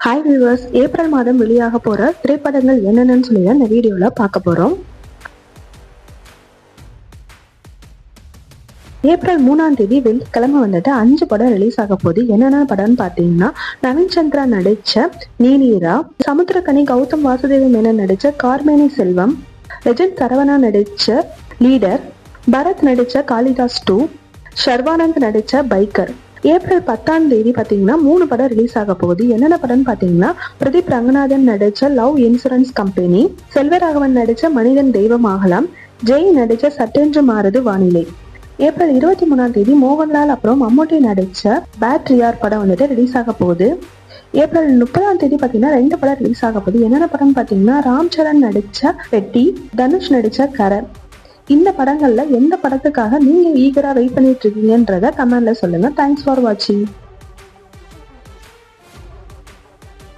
Hi viewers, April மாதம் வெளியாக போற திரைப்படங்கள் என்னென்னு சொல்லி இந்த வீடியோல பார்க்க போறோம். ஏப்ரல் 3ஆம் தேதி வெள்ளிக்கிழமை வந்துட்டு 5 படம் ரிலீஸ் ஆக போகுது. என்னென்ன படம்னு பார்த்தீங்கன்னா, நவீன் சந்திரா நடிச்ச நீலீரா, சமுத்திரக்கனி கௌதம் வாசுதேவ மேனன் நடிச்ச கார்மேனி செல்வம், லெஜண்ட் சரவணா நடிச்ச லீடர், பரத் நடிச்ச காளிதாஸ் 2, ஷர்வானந்த் நடிச்ச பைக்கர். ஏப்ரல் 10ஆம் தேதி பார்த்தீங்கன்னா 3 படம் ரிலீஸ் ஆக போகுது. என்னென்ன படம்னு பார்த்தீங்கன்னா, பிரதீப் ரங்கநாதன் நடிச்ச லவ் இன்சூரன்ஸ் கம்பெனி, செல்வராகவன் நடிச்ச மனிதன் தெய்வம் ஆகலாம், ஜெய் நடிச்ச சட்டென்று மாறுது வானிலை. ஏப்ரல் 23ஆம் தேதி மோகன்லால் அப்புறம் மம்முட்டி நடிச்ச பேட்ரியார் படம் வந்துட்டு ரிலீஸ் ஆக போகுது. ஏப்ரல் 30ஆம் தேதி பார்த்தீங்கன்னா 2 படம் ரிலீஸ் ஆக போகுது. என்னென்ன படம்னு பார்த்தீங்கன்னா, ராம் சரண் நடிச்ச பெட்டி, தனுஷ் நடிச்ச கரை. இந்த படங்கள்ல எந்த படத்துக்காக நீங்க ஈகரா வெயிட் பண்ணிட்டு இருக்கீங்கன்றத கமெண்ட்ல சொல்லுங்க. தேங்க்ஸ் ஃபார் வாட்சிங்.